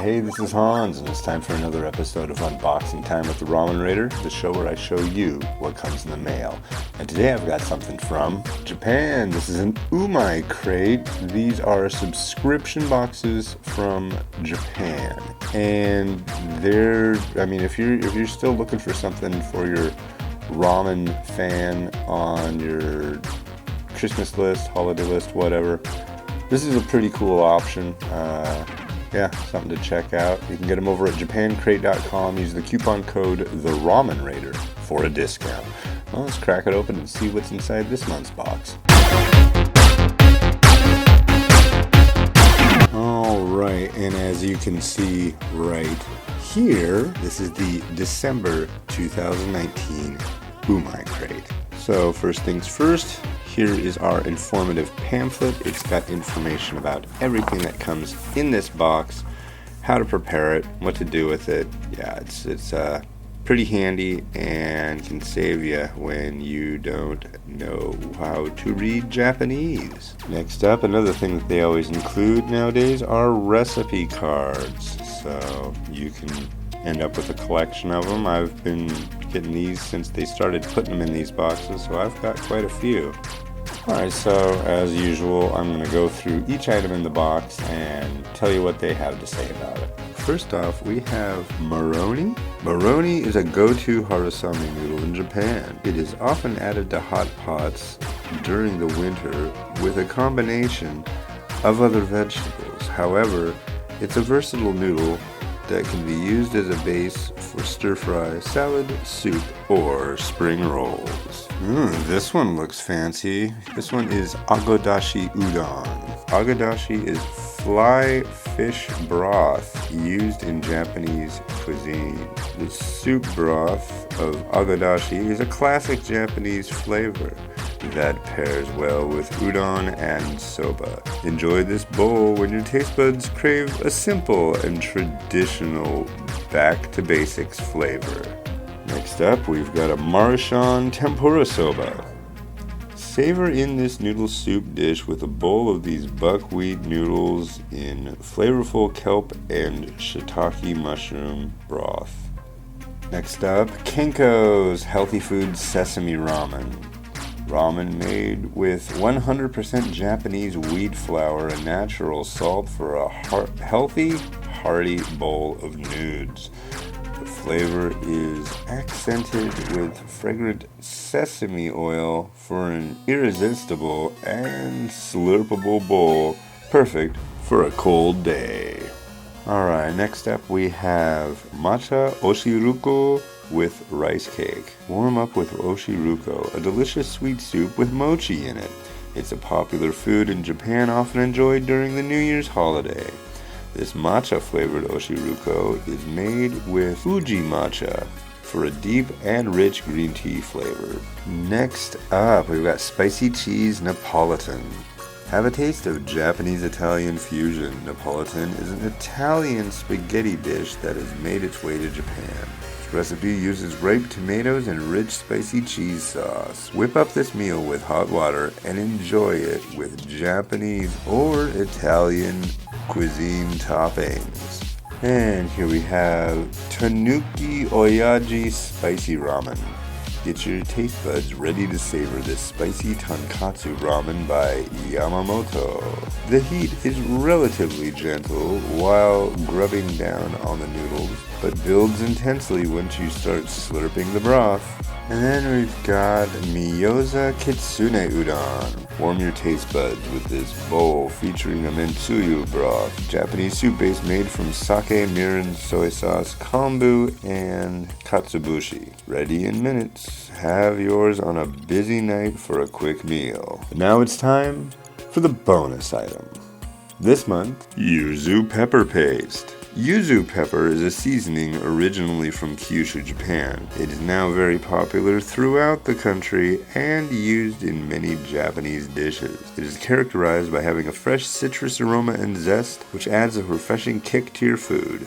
Hey, this is Hans, and it's time for another episode of Unboxing Time with the Ramen Raider, the show where I show you what comes in the mail. And today I've got something from Japan. This is an Umai crate. These are subscription boxes from Japan. And if you're still looking for something for your ramen fan on your Christmas list, holiday list, whatever, this is a pretty cool option. Something to check out. You can get them over at japancrate.com. Use the coupon code TheRamenRaider for a discount. Well, let's crack it open and see what's inside this month's box. Alright, and as you can see right here, this is the December 2019 Umai crate. So first things first, here is our informative pamphlet. It's got information about everything that comes in this box, how to prepare it, what to do with it. Yeah, it's pretty handy and can save you when you don't know how to read Japanese. Next up, another thing that they always include nowadays are recipe cards. So you can end up with a collection of them. I've been getting these since they started putting them in these boxes, so I've got quite a few. Alright, so as usual, I'm going to go through each item in the box and tell you what they have to say about it. First off, we have maroni. Maroni is a go-to harasami noodle in Japan. It is often added to hot pots during the winter with a combination of other vegetables. However, it's a versatile noodle that can be used as a base for stir-fry, salad, soup, or spring rolls. This one looks fancy. This one is agodashi udon. Agodashi is fly fish broth used in Japanese cuisine. The soup broth of agodashi is a classic Japanese flavor that pairs well with udon and soba. Enjoy this bowl when your taste buds crave a simple and traditional back-to-basics flavor. Next up, we've got a Maruchan Tempura Soba. Savor in this noodle soup dish with a bowl of these buckwheat noodles in flavorful kelp and shiitake mushroom broth. Next up, Kinko's Healthy Food Sesame Ramen. Ramen made with 100% Japanese wheat flour and natural salt for a healthy, hearty bowl of nudes. The flavor is accented with fragrant sesame oil for an irresistible and slurpable bowl, perfect for a cold day. Alright, next up we have matcha oshiruko with rice cake. Warm up with oshiruko, a delicious sweet soup with mochi in it. It's a popular food in Japan, often enjoyed during the New Year's holiday. This matcha-flavored oshiruko is made with Fuji matcha for a deep and rich green tea flavor. Next up, we've got spicy cheese Napolitan. Have a taste of Japanese-Italian fusion. Napolitan is an Italian spaghetti dish that has made its way to Japan. This recipe uses ripe tomatoes and rich spicy cheese sauce. Whip up this meal with hot water and enjoy it with Japanese or Italian cuisine toppings. And here we have Tanuki Oyaji Spicy Ramen. Get your taste buds ready to savor this spicy Tonkotsu ramen by Yamamoto. The heat is relatively gentle while grubbing down on the noodles, but builds intensely once you start slurping the broth. And then we've got Myoza Kitsune Udon. Warm your taste buds with this bowl featuring a mentsuyu broth, Japanese soup base made from sake, mirin, soy sauce, kombu, and katsubushi. Ready in minutes. Have yours on a busy night for a quick meal. Now it's time for the bonus item. This month, yuzu pepper paste. Yuzu pepper is a seasoning originally from Kyushu, Japan. It is now very popular throughout the country and used in many Japanese dishes. It is characterized by having a fresh citrus aroma and zest, which adds a refreshing kick to your food.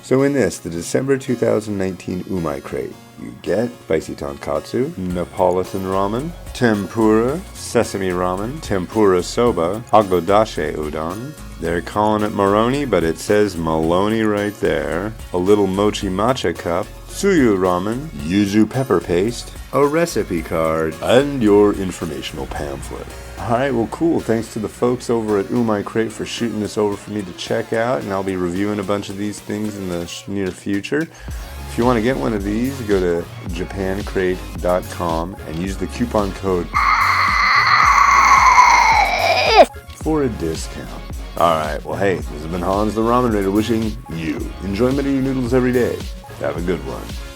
So in this, the December 2019 Umai crate, you get spicy tonkotsu, Napolitan ramen, tempura, sesame ramen, tempura soba, agodashe udon. They're calling it Maroni, but it says Maloney right there. A little mochi matcha cup, tsuyu ramen, yuzu pepper paste, a recipe card, and your informational pamphlet. Alright, well cool. Thanks to the folks over at Umai Crate for shooting this over for me to check out, and I'll be reviewing a bunch of these things in the near future. If you want to get one of these, go to japancrate.com and use the coupon code for a discount. Alright, well hey, this has been Hans the Ramen Raider wishing you enjoyment of your noodles every day. Have a good one.